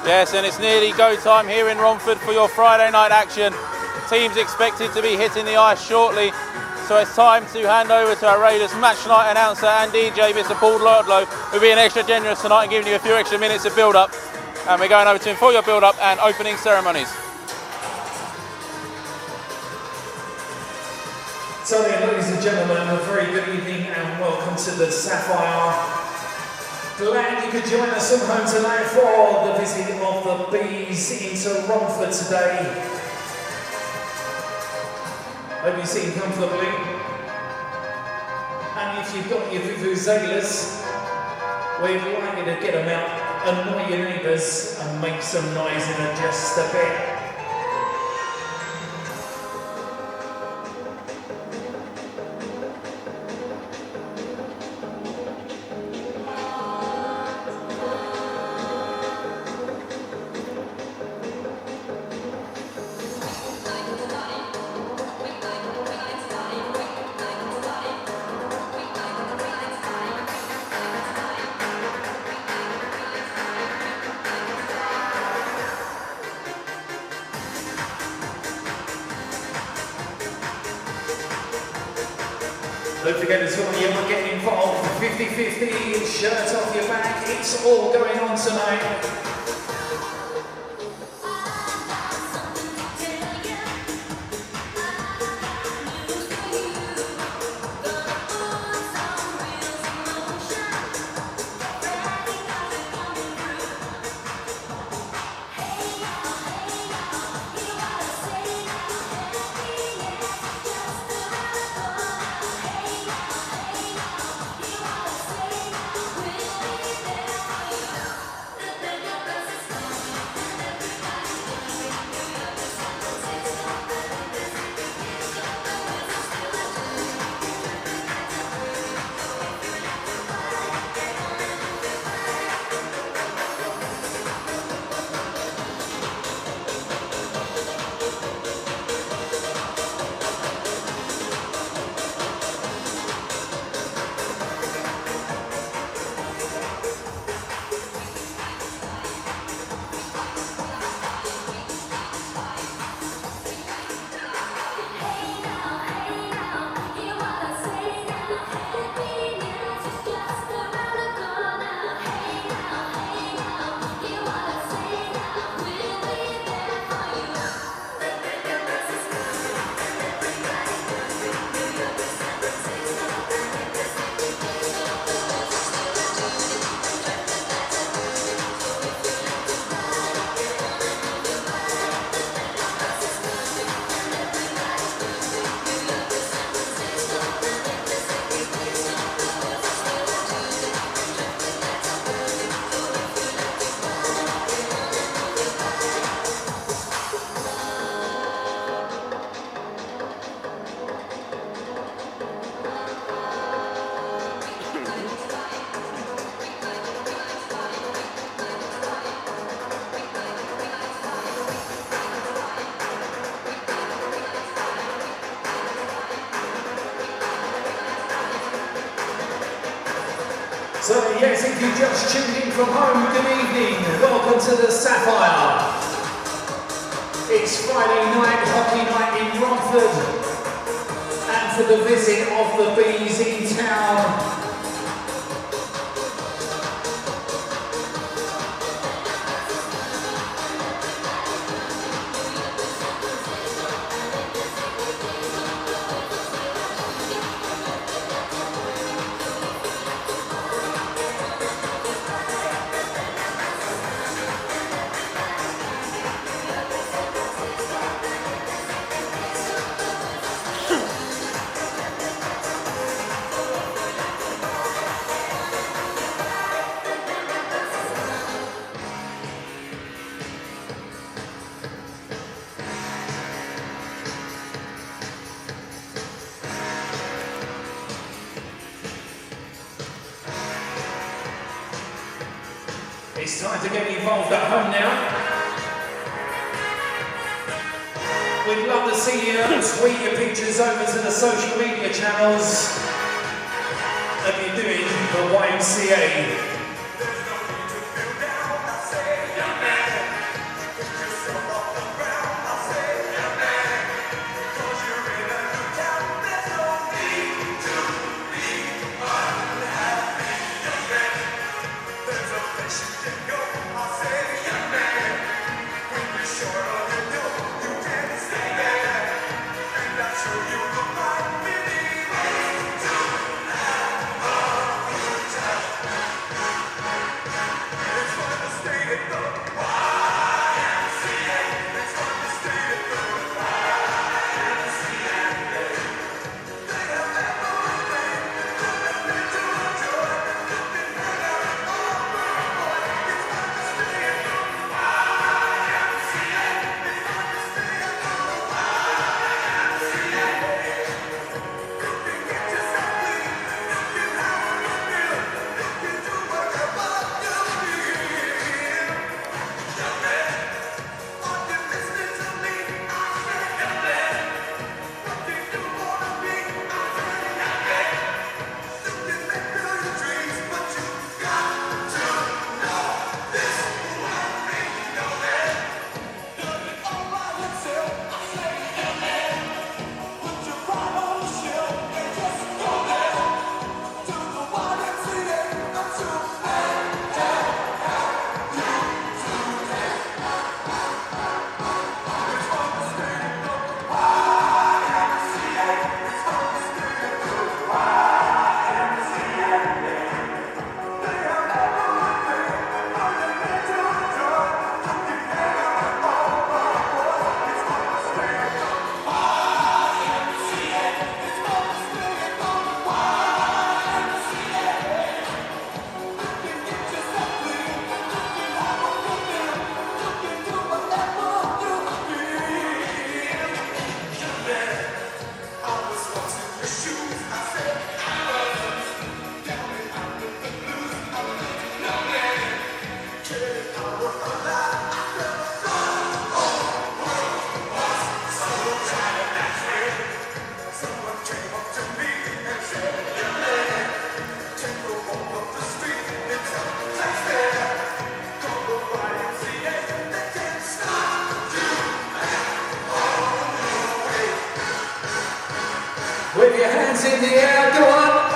Yes, and it's nearly go time here in Romford for your Friday night action. Teams expected to be hitting the ice shortly, so it's time to hand over to our Raiders match night announcer and DJ, Mr. Paul Lordlow, who'll be extra generous tonight and giving you a few extra minutes of build-up. And we're going over to him for your build-up and opening ceremonies. So then, ladies and gentlemen, a very good evening and welcome to the Sapphire. Glad you could join us from home tonight for the visit of the Bees into Romford today. Hope you're sitting comfortably. And if you've got your vuvuzelas, we'd like you to get them out, annoy your neighbours and make some noise in it just a bit. Don't forget as well, you might get involved. 50-50, shirt off your back. It's all going on tonight. So yes, if you just tuned in from home, good evening. Welcome to the Sapphire. It's Friday night, hockey night in Romford. And for the visit of the Bees in town. It's time to get involved at home now. We'd love to see you tweet your pictures over to the social media channels that you're doing the YMCA. your hands in the air, go on.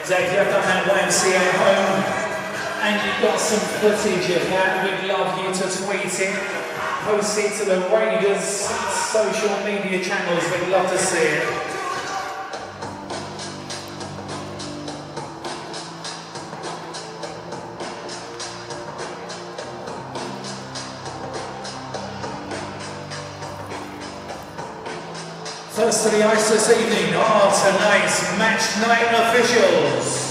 So if you have done that YMCA at home and you've got some footage of that, we'd love you to tweet it, post it to the Raiders social media channels, we'd love to see it. First to the ice this evening are tonight's match night officials.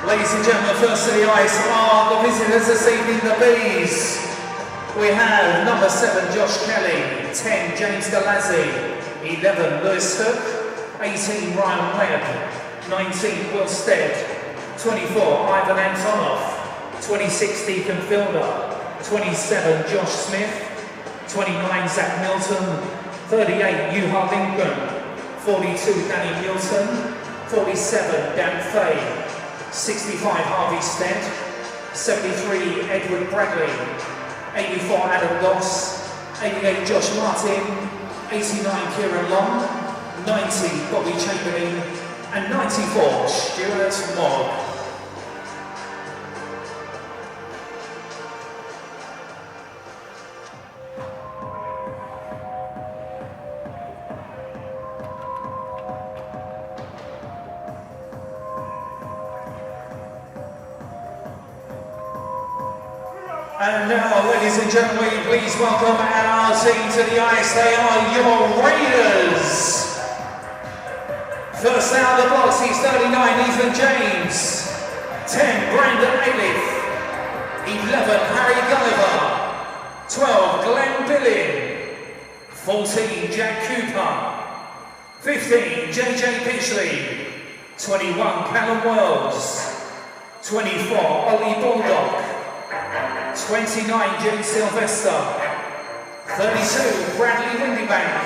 Ladies and gentlemen, first to the ice are the visitors this evening, the Bees. We have number 7, Josh Kelly, 10, James Galazzi, 11, Lewis Hook, 18, Ryan Webb, 19, Will Stead, 24, Ivan Antonov, 26, Deacon Fielder, 27, Josh Smith, 29, Zach Milton, 38, Yuha Lindgren, 42, Danny Milton, 47, Dan Fay, 65, Harvey Stead, 73, Edward Bradley, 84, Adam Goss, 88, Josh Martin, 89, Kieran Long, 90, Bobby Chamberlain, and 94, Stuart Mogg. And now, ladies and gentlemen, please welcome our team to the ice. They are your Raiders. First out of the box, he's 39, Ethan James. 10, Brandon Aliff. 11, Harry Gulliver. 12, Glenn Billin. 14, Jack Cooper. 15, JJ Pitchley. 21, Callum Wells. 24, Ollie Buildup. 29, James Sylvester. 32, Bradley Windybank.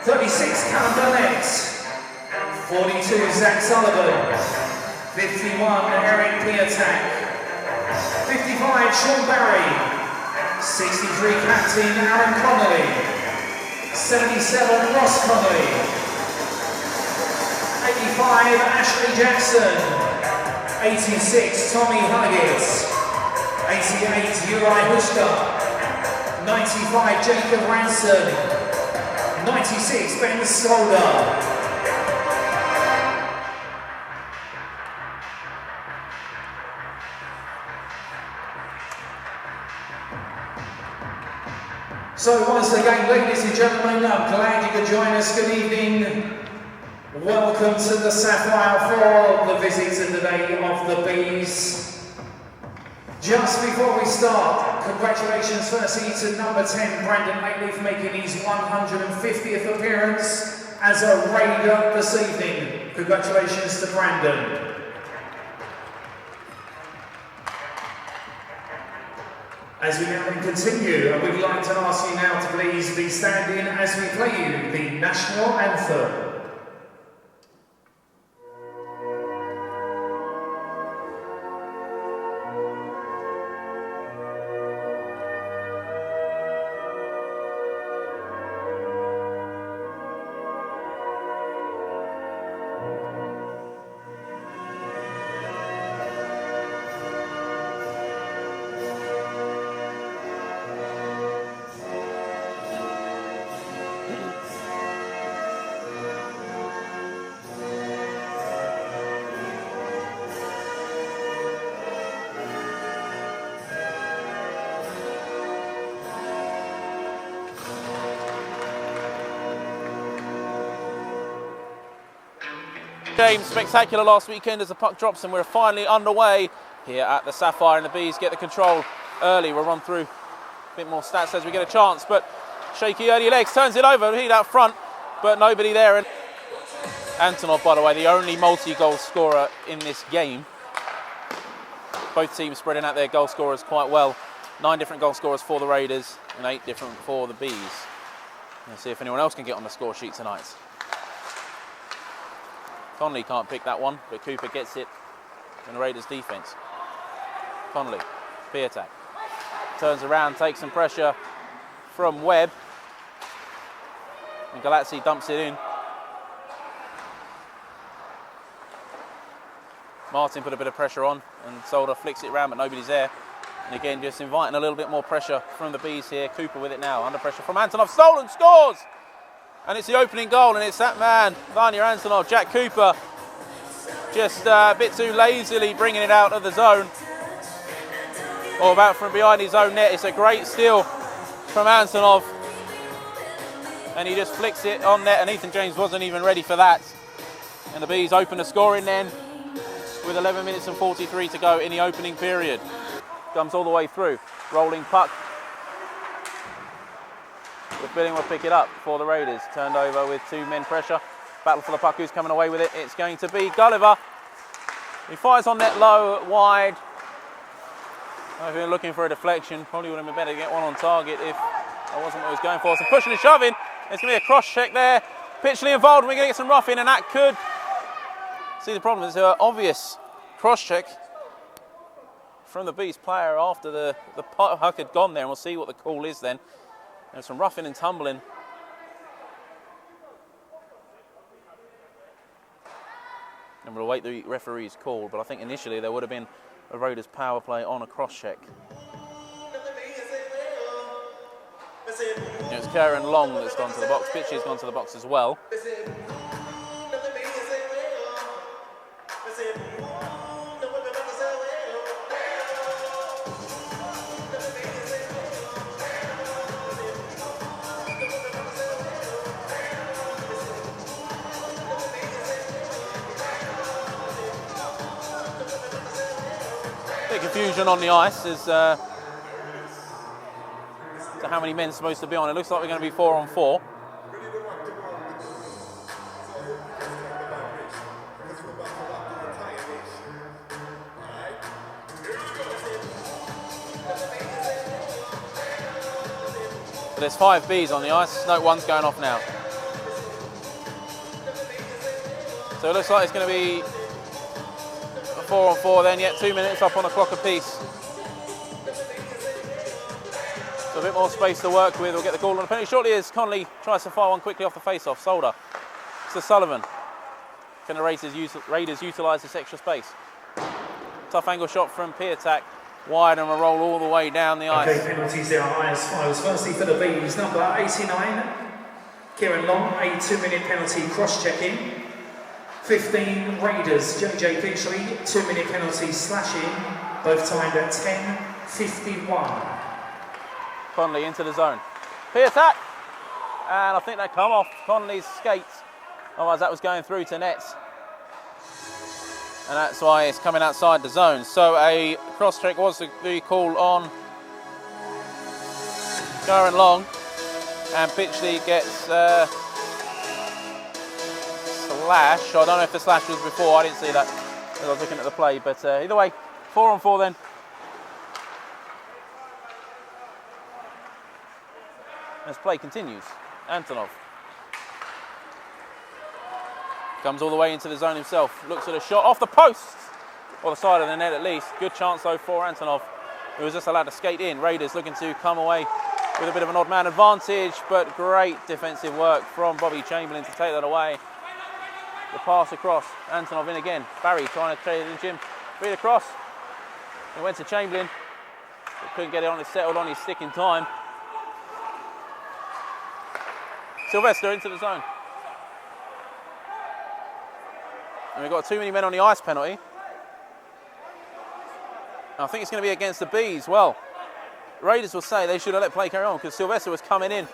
36, Callum Burnett. 42, Zach Sullivan. 51, Eric Piatak. 55, Sean Barry. 63, Captain Aaron Connolly. 77, Ross Connolly. 85, Ashley Jackson. 86, Tommy Huggett. 88, Uri Hushka. 95, Jacob Ranson. 96, Ben Skolder. So once again, ladies and gentlemen, I'm glad you could join us. Good evening. Welcome to the Sapphire for the visit of the day of the Bees. Just before we start, congratulations firstly to number 10, Brandon Mayleaf, making his 150th appearance as a Raider this evening. Congratulations to Brandon. As we now continue, I would like to ask you now to please be standing as we play you the national anthem. Game spectacular last weekend as the puck drops and we're finally underway here at the Sapphire, and the Bees get the control early. We'll run through a bit more stats as we get a chance, but shaky early legs, turns it over, heat out front, but nobody there. And Antonov, by the way, the only multi-goal scorer in this game. Both teams spreading out their goal scorers quite well. 9 different goal scorers for the Raiders and 8 different for the Bees. Let's see if anyone else can get on the score sheet tonight. Conley can't pick that one, but Cooper gets it in the Raiders' defence. Conley, spear attack. Turns around, takes some pressure from Webb. And Galazzi dumps it in. Martin put a bit of pressure on, and Solder flicks it around, but nobody's there. And again, just inviting a little bit more pressure from the Bees here. Cooper with it now, under pressure from Antonov. Stolen, scores! And it's the opening goal, and it's that man, Vanya Antonov, Jack Cooper, just a bit too lazily bringing it out of the zone, or about from behind his own net. It's a great steal from Antonov, and he just flicks it on net, and Ethan James wasn't even ready for that. And the Bees open the scoring then, with 11 minutes and 43 to go in the opening period. Comes all the way through, rolling puck. But Billing will pick it up for the Raiders. Turned over with 2 men pressure. Battle for the puck, who's coming away with it? It's going to be Gulliver. He fires on net low, wide. I've been looking for a deflection. Probably would have been better to get one on target if that wasn't what he was going for. So pushing and shoving. There's going to be a cross check there. Pitchley involved. We're going to get some roughing, and that could... See, the problem is an obvious cross check from the Bees player after the puck had gone there, and we'll see what the call is then. There's some roughing and tumbling. And we'll await the referee's call, but I think initially there would have been a Raiders power play on a cross check. It's Karen Long that's gone to the box. Pitchy has gone to the box as well. Confusion on the ice as to how many men are supposed to be on. It looks like we're going to be 4 on 4. But there's 5 Bs on the ice. No, one's going off now. So it looks like it's going to be 4 on 4 then, yet 2 minutes up on the clock apiece. So a bit more space to work with. We'll get the call on the penalty shortly as Conley tries to fire one quickly off the face-off. Solder to Sullivan. Can the Raiders utilise this extra space? Tough angle shot from Piatak. Wide and a roll all the way down the ice. Okay, penalties there are high as follows. Firstly for the Bees, number 89, Kieran Long, a 2-minute penalty cross-checking. 15 Raiders, JJ Pitchley, 2-minute penalty slashing, both timed at 10:51. Conley into the zone. P-attack. And I think they come off Conley's skates. Otherwise that was going through to nets. And that's why it's coming outside the zone. So a cross check was the call on Karen Long. And Pitchley gets slash. I don't know if the slash was before. I didn't see that as I was looking at the play. But either way, 4-on-4 then. As play continues, Antonov comes all the way into the zone himself, looks at a shot off the post, or the side of the net at least. Good chance though for Antonov, who was just allowed to skate in. Raiders looking to come away with a bit of an odd man advantage, but great defensive work from Bobby Chamberlain to take that away. The pass across, Antonov in again. Barry trying to trade it in Jim. Feed across. It went to Chamberlain, but couldn't get it on. It settled on his stick in time. Sylvester into the zone. And we've got too many men on the ice penalty. And I think it's going to be against the Bees. Well, Raiders will say they should have let play carry on because Sylvester was coming in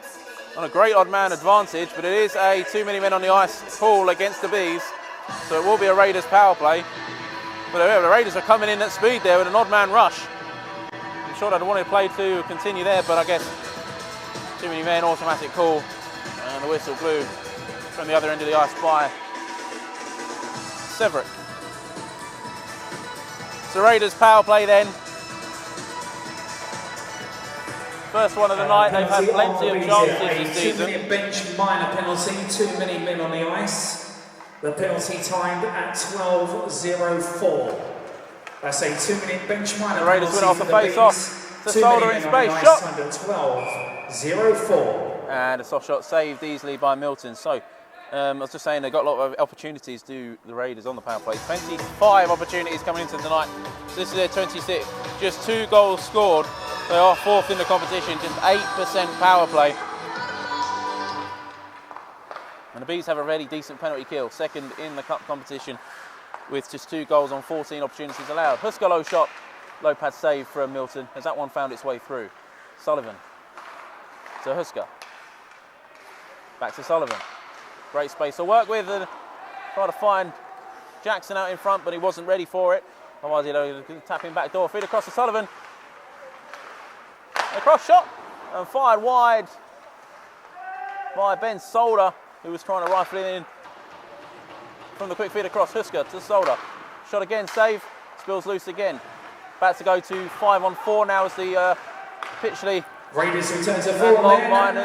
on a great odd man advantage, but it is a too many men on the ice call against the Bees. So it will be a Raiders power play. But the Raiders are coming in at speed there with an odd man rush. I'm sure I'd wanted play to continue there, but I guess too many men, automatic call. And the whistle blew from the other end of the ice by Severick. So Raiders power play then. First one of the night. They've had plenty of chances this season. 2-minute bench minor penalty, too many men on the ice. The penalty timed at 12:04. That's a 2-minute bench minor. The Raiders went off the face-off to Solder in space. Shot. Timed at 12:04. And a soft shot saved easily by Milton. So I was just saying they got a lot of opportunities, do the Raiders on the power play. 25 opportunities coming into tonight. So this is their 26th. Just 2 goals scored. They are 4th in the competition. Just 8% power play. And the Bees have a really decent penalty kill. 2nd in the cup competition with just 2 goals on 14 opportunities allowed. Husker low shot. Low pad save from Milton as that one found its way through. Sullivan to Husker. Back to Sullivan. Great space to work with and try to find Jackson out in front, but he wasn't ready for it. Otherwise he'd tap him back door. Feed across to Sullivan. A cross shot and fired wide by Ben Solder, who was trying to rifle it in from the quick feed across. Husker to Solder. Shot again, save. Spills loose again. About to go to 5-on-4 now as the Pitchley. Raiders return to 4 men,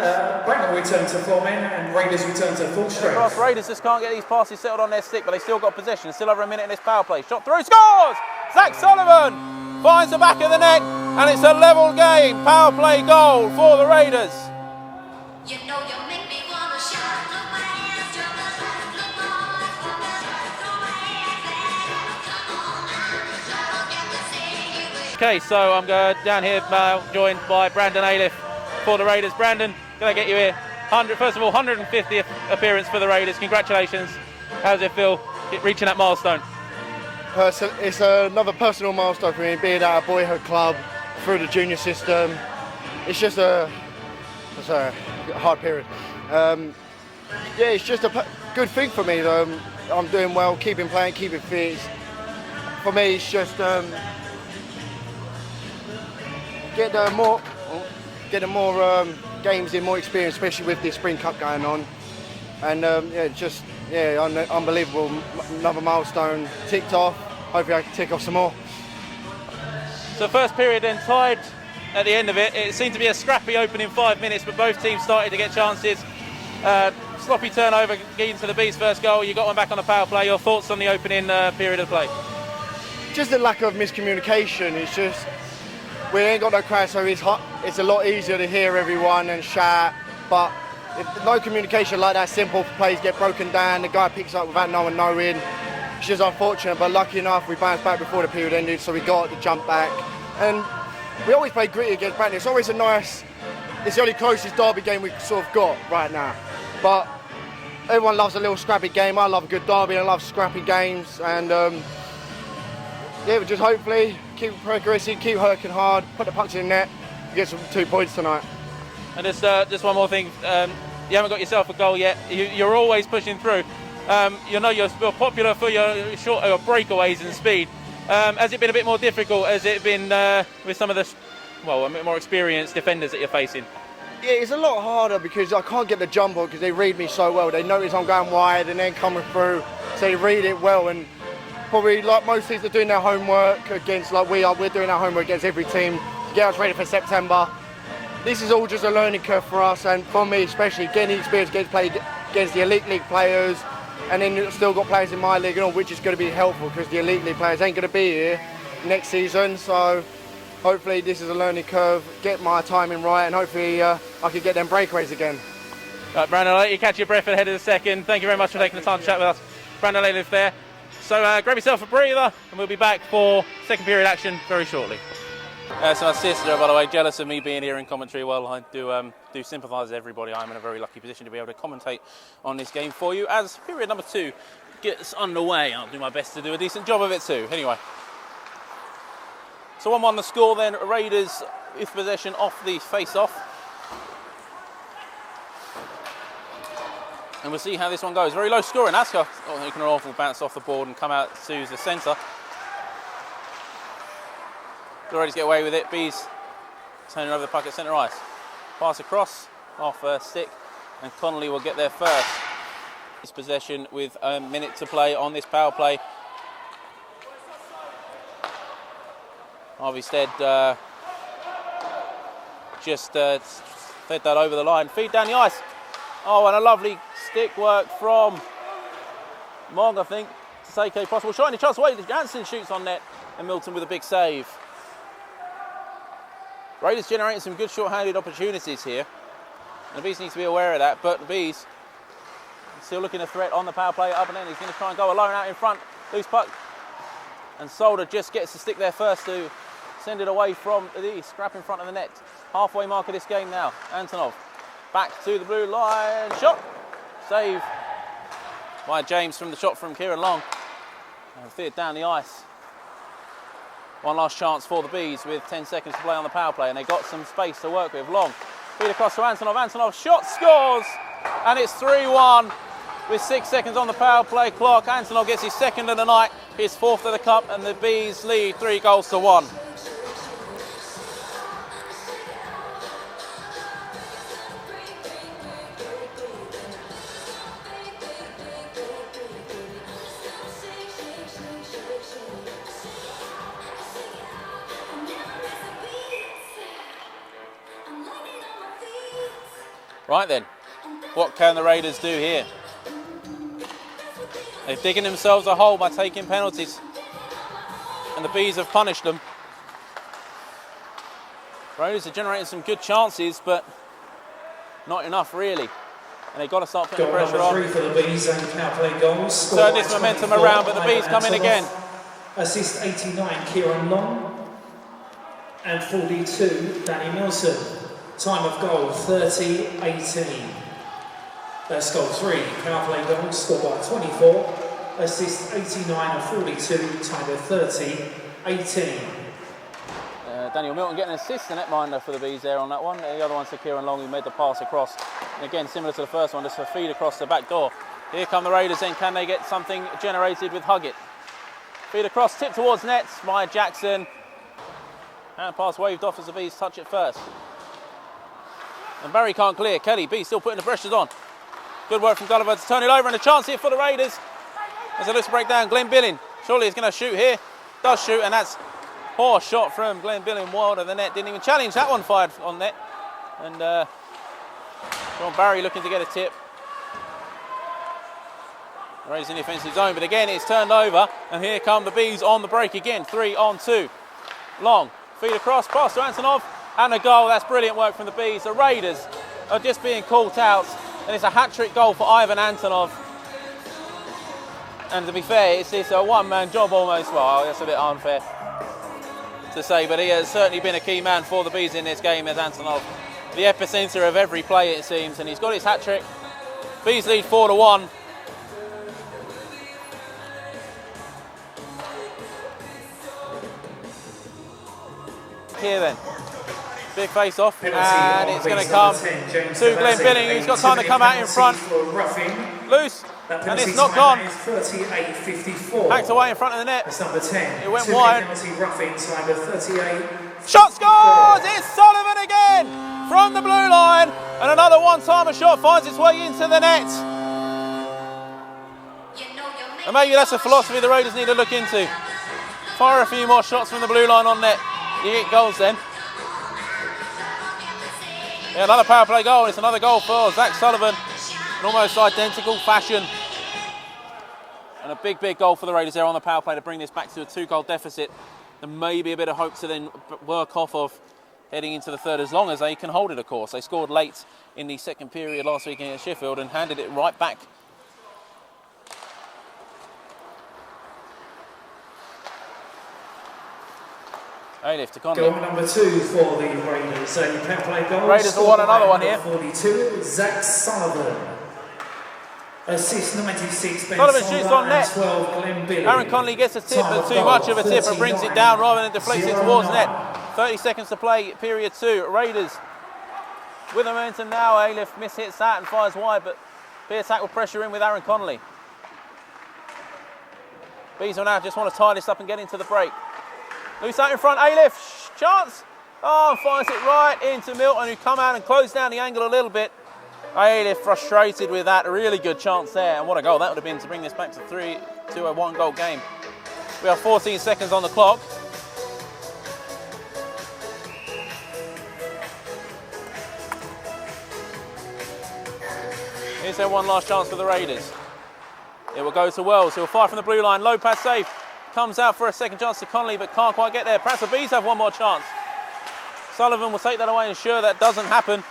Brandon return to 4 men, and Raiders return to full strength. Across, Raiders just can't get these passes settled on their stick, but they still got possession. Still over a minute in this power play. Shot through, scores! Zach Sullivan finds the back of the net, and it's a level game. Power play goal for the Raiders. You know you make me wanna shout, look my hands, jump the back, look my Okay, so I'm down here now, joined by Brandon Aliff for the Raiders. Brandon, gonna get you here. First of all, 150th appearance for the Raiders. Congratulations. How does it feel reaching that milestone? It's another personal milestone for me, being at a boyhood club through the junior system. It's just a hard period. Yeah, it's just a good thing for me. I'm doing well, keeping playing, keeping fit. For me, it's just getting more games in, more experience, especially with this Spring Cup going on. And unbelievable. Another milestone ticked off. Hopefully I can tick off some more. So first period then tied at the end of it. It seemed to be a scrappy opening 5 minutes, but both teams started to get chances. Sloppy turnover getting to the Bees' first goal. You got one back on the power play. Your thoughts on the opening period of play? Just a lack of miscommunication. It's just we ain't got no crowd, so it's a lot easier to hear everyone and shout. But if no communication like that, simple plays get broken down. The guy picks up without no one knowing. It's just unfortunate, but lucky enough we bounced back before the period ended, so we got the jump back. And we always play gritty against Brandon. It's always it's the only closest derby game we've sort of got right now. But everyone loves a little scrappy game. I love a good derby, I love scrappy games. And we just hopefully keep progressing, keep working hard, put the pucks in the net, get some 2 points tonight. And just one more thing, you haven't got yourself a goal yet. You're always pushing through. You know you're popular for your short breakaways and speed. Has it been a bit more difficult? Has it been with some of the, a bit more experienced defenders that you're facing? Yeah, it's a lot harder because I can't get the jump on because they read me so well. They notice I'm going wide and then coming through, so they read it well. And probably like most teams are doing their homework against, like we're doing our homework against every team to get us ready for September. This is all just a learning curve for us, and for me especially, getting the experience against the Elite League players, and then you've still got players in my league and all, which is going to be helpful because the Elite League players ain't going to be here next season. So hopefully this is a learning curve, get my timing right, and hopefully I can get them breakaways again. Right, Brandon, I'll let you catch your breath ahead of the second. Thank you very much for taking the time to chat with us. Brandon lives there. So grab yourself a breather, and we'll be back for second period action very shortly. So my sister, by the way, jealous of me being here in commentary. Well, I do sympathise with everybody. I'm in a very lucky position to be able to commentate on this game for you as period number 2 gets underway. I'll do my best to do a decent job of it too. Anyway, so 1-1 the score then. Raiders with possession off the face-off. And we'll see how this one goes. Very low scoring. Asker making an awful bounce off the board and come out to the centre. The Raiders get away with it. Bees turning over the puck at centre ice. Pass across, off stick, and Connolly will get there first. His possession with a minute to play on this power play. Harvey Stead just fed that over the line. Feed down the ice. Oh, and a lovely stick work from Mog, I think, to take a possible shot. And he tries away. Jansen shoots on net, and Milton with a big save. Raiders generating some good short-handed opportunities here. And the Bees need to be aware of that, but the Bees still looking a threat on the power play up and in. He's going to try and go alone out in front. Loose puck. And Solder just gets to stick there first to send it away from the scrap in front of the net. Halfway mark of this game now. Antonov back to the blue line. Shot. Save by James from the shot from Kieran Long. And feared down the ice. One last chance for the Bees with 10 seconds to play on the power play, and they've got some space to work with. Long, feed across to Antonov. Antonov, shot, scores, and it's 3-1 with 6 seconds on the power play clock. Antonov gets his second of the night, his fourth of the cup, and the Bees lead 3-1. Right then, what can the Raiders do here? They're digging themselves a hole by taking penalties, and the Bees have punished them. Raiders are generating some good chances, but not enough really. And they've got to start putting the pressure on. 3 for the Bees and power play goals. Turn this momentum around, but the Bees come in again. Assist 89, Kieran Long. And 42, Danny Milson. Time of goal, 30-18. That's goal 3. Power play goals, scored by 24. Assist 89 and 42, time of 30-18. Daniel Milton getting an assist, the netminder for the Bees there on that one. The other one's to Kieran Long, who made the pass across. And again, similar to the first one, just a feed across the back door. Here come the Raiders then. Can they get something generated with Huggett? Feed across, tip towards net by Jackson. Hand pass waved off as the Bees touch it first. And Barry can't clear. Kelly, Bees still putting the pressures on. Good work from Gulliver to turn it over, and a chance here for the Raiders. There's a loose breakdown. Glenn Billing surely is going to shoot here. Does shoot, and that's poor shot from Glenn Billing wide of the net. Didn't even challenge that one, fired on net. And John Barry looking to get a tip. Raiders in the offensive zone, but again it's turned over, and here come the Bees on the break again. 3-on-2. Long, feed across, pass to Antonov. And a goal. That's brilliant work from the Bees. The Raiders are just being caught out, and it's a hat-trick goal for Ivan Antonov. And to be fair, it's a one-man job almost. Well, that's a bit unfair to say, but he has certainly been a key man for the Bees in this game as Antonov. The epicenter of every play, it seems, and he's got his hat-trick. Bees lead 4-1. Here then. Big face off, Penalty and on it's going to base come number 10, James to Glenn Gavazzi, Billing, who's got time to come out in front. for roughing. Loose, That and penalty it's not time gone. is 38.54. Hacked away in front of the net. That's number 10. It went 2-minute wide. Penalty roughing time of 38. Shot scores! It's Sullivan again from the blue line, and another one-timer shot finds its way into the net. And maybe that's a philosophy the Raiders need to look into. Fire a few more shots from the blue line on net. You get goals then. Yeah, another power play goal. It's another goal for Zach Sullivan in almost identical fashion. And a big, big goal for the Raiders there on the power play to bring this back to a 2-goal deficit. And maybe a bit of hope to then work off of heading into the third, as long as they can hold it, of course. They scored late in the second period last week against Sheffield and handed it right back. Ailiff to Conley. Goal number 2 for the Raiders. A power play goal. Raiders will want another one here. 42, Zach Sullivan. Assist 96, Ben Sullivan shoots on net. 12, Glenn Billing. Aaron Conley gets a tip, but too much of a tip, and brings it down rather than deflects it towards net. 30 seconds to play, period 2. Raiders with the momentum now. Ailiff mishits that and fires wide, but Piatak will pressure in with Aaron Conley. Bees will now just want to tie this up and get into the break. Loose out in front, Ailiff, chance. Oh, finds it right into Milton, who come out and close down the angle a little bit. Ailiff frustrated with that, a really good chance there, and what a goal that would have been to bring this back to a 1-goal game. We have 14 seconds on the clock. Here's their one last chance for the Raiders. It will go to Wells, who will fire from the blue line, low pass safe. Comes out for a second chance to Conley, but can't quite get there. Perhaps the Bees have one more chance. Sullivan will take that away, ensure that doesn't happen.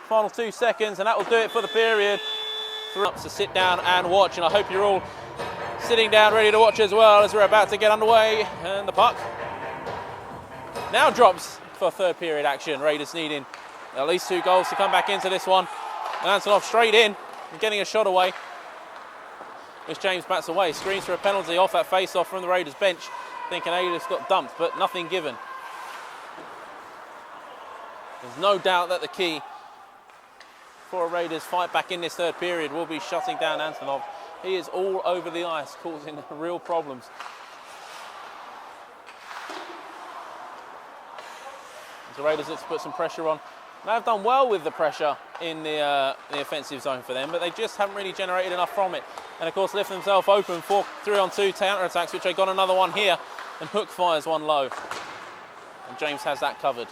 Final 2 seconds, and that will do it for the period. To sit down and watch, and I hope you're all sitting down ready to watch as well, as we're about to get underway. And the puck now drops for third period action. Raiders needing at least 2 goals to come back into this one. Antonov straight in and getting a shot away. As James bats away, screams for a penalty off that face-off from the Raiders bench, thinking Ailiff's got dumped, but nothing given. There's no doubt that the key for a Raiders fight back in this third period will be shutting down Antonov. He is all over the ice, causing real problems. As the Raiders look to put some pressure on. They have done well with the pressure in the offensive zone for them, but they just haven't really generated enough from it. And of course, left themselves open for 3-on-2 counter-attacks, which they got another one here, and Hook fires one low. And James has that covered.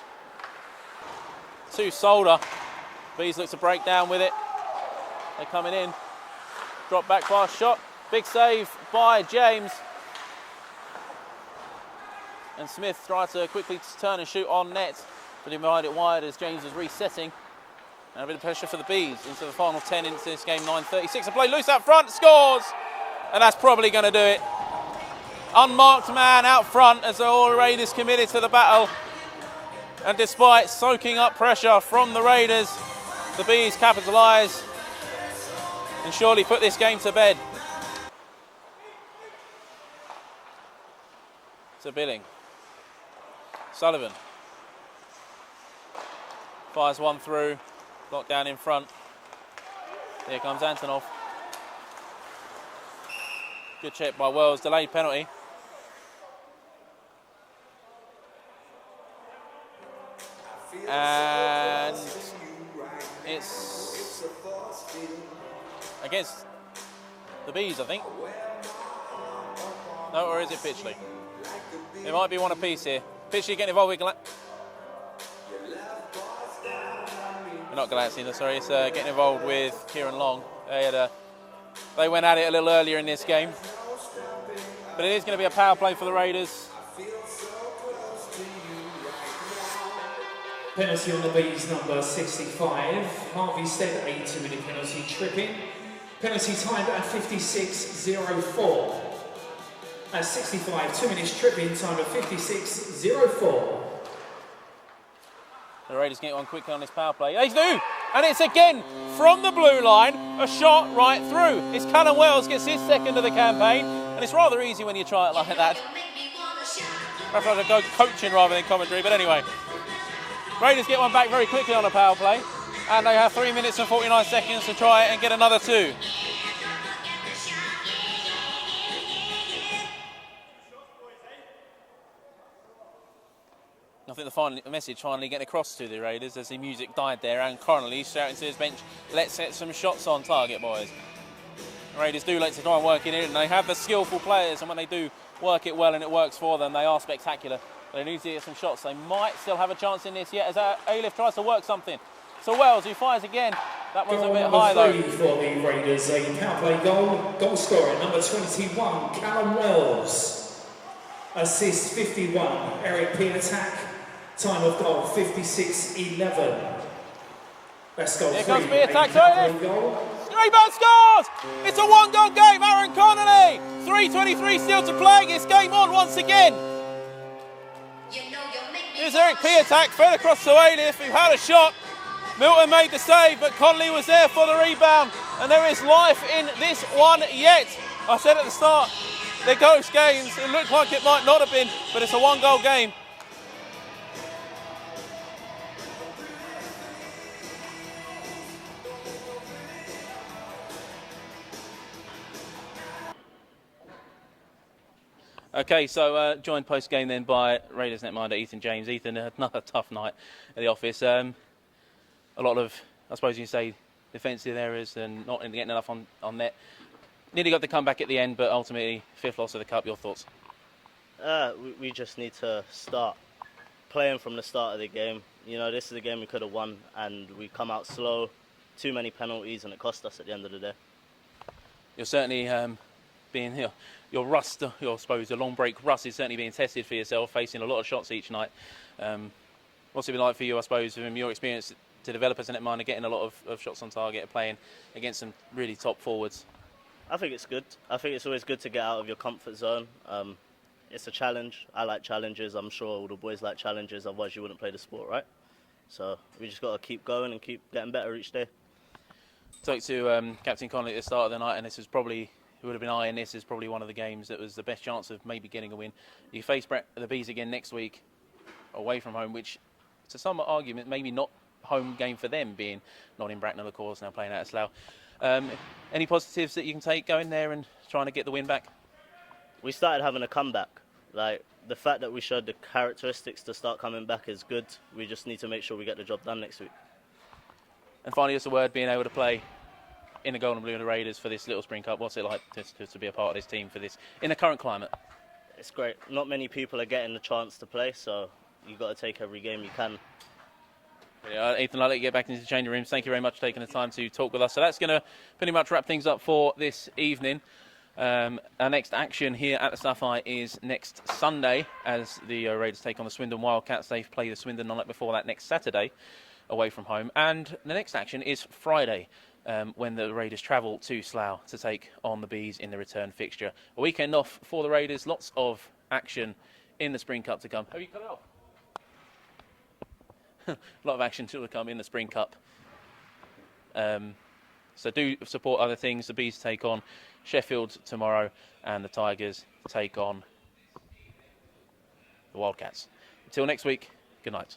To Solder. Bees look to break down with it. They're coming in. Drop back pass shot. Big save by James. And Smith tried to quickly turn and shoot on net, but he made it wide as James was resetting. And a bit of pressure for the Bees into the final 10 into this game. 9:36 to play. Loose out front, scores! And that's probably going to do it. Unmarked man out front as all Raiders committed to the battle. And despite soaking up pressure from the Raiders, the Bees capitalise and surely put this game to bed. To Billing. Sullivan. Fires one through. Blocked down in front. Here comes Antonov. Good check by Wells. Delayed penalty. And it's against the Bees, I think. No, or is it Pitchley? It might be one apiece here. Pitchley getting involved with not Galaxy, sorry, it's getting involved with Kieran Long. They went at it a little earlier in this game. But it is going to be a power play for the Raiders. Penalty on the Bees, number 65. Harvey Stead, a 2-minute penalty tripping. Penalty timed at 56.04. At 65, 2 minutes tripping, time of 56.04. The Raiders get one quickly on this power play. They do! And it's again from the blue line, a shot right through. It's Callum Wells, gets his second of the campaign, and it's rather easy when you try it like that. Perhaps I should go coaching rather than commentary, but anyway. Raiders get one back very quickly on a power play, and they have 3 minutes and 49 seconds to try and get another 2. I think the message finally getting across to the Raiders as the music died there, and Connolly shouting to his bench, let's set some shots on target, boys. The Raiders do like to try and work it in, and they have the skillful players, and when they do work it well and it works for them, they are spectacular. They need to get some shots. They might still have a chance in this yet as Alif tries to work something. So Wells, who fires again. That one's a bit high though. For the Raiders, a power play goal scorer, number 21, Callum Wells. Assist 51, Eric P attack. Time of goal 56-11. Best goal. Here comes B attack to Alif. Rebound scores! It's a 1-goal game, Aaron Connolly! 3:23 still to play, it's game on once again. Here's Eric P attack, fed across to Alif, who had a shot. Milton made the save, but Connolly was there for the rebound. And there is life in this one yet. I said at the start, they're ghost games. It looked like it might not have been, but it's a 1-goal game. Okay, so joined post-game then by Raiders netminder Ethan James. Ethan had another tough night at the office. A lot of, I suppose you say, defensive errors and not getting enough on net. Nearly got the comeback at the end, but ultimately 5th loss of the cup. Your thoughts? We just need to start playing from the start of the game. You know, this is a game we could have won, and we come out slow. Too many penalties, and it cost us at the end of the day. You're certainly being here. Your rust, I suppose, the long break rust is certainly being tested for yourself, facing a lot of shots each night. What's it been like for you, I suppose, from your experience to develop as a netminder, getting a lot of shots on target, playing against some really top forwards? I think it's good. I think it's always good to get out of your comfort zone. It's a challenge. I like challenges. I'm sure all the boys like challenges, otherwise you wouldn't play the sport, right? So we just got to keep going and keep getting better each day. Talked to Captain Connolly at the start of the night, and this was probably, who would have been eyeing this as probably one of the games that was the best chance of maybe getting a win. You face the Bees again next week, away from home, which to some argument maybe not home game for them, being not in Bracknell, of course, now playing out of Slough. Any positives that you can take going there and trying to get the win back? We started having a comeback. Like, the fact that we showed the characteristics to start coming back is good. We just need to make sure we get the job done next week. And finally, just a word, being able to play in the gold and blue of the Raiders for this little Spring Cup. What's it like to be a part of this team for this in the current climate? It's great. Not many people are getting the chance to play, so you've got to take every game you can. Ethan, I'll let you get back into the changing rooms. Thank you very much for taking the time to talk with us. So that's going to pretty much wrap things up for this evening. Our next action here at the Sapphire is next Sunday as the Raiders take on the Swindon Wildcats. They play the Swindon on before that next Saturday away from home. And the next action is Friday when the Raiders travel to Slough to take on the Bees in the return fixture. A weekend off for the Raiders. Lots of action in the Spring Cup to come. Have you cut it off? A lot of action still to come in the Spring Cup. So do support other things. The Bees take on Sheffield tomorrow and the Tigers take on the Wildcats. Until next week, good night.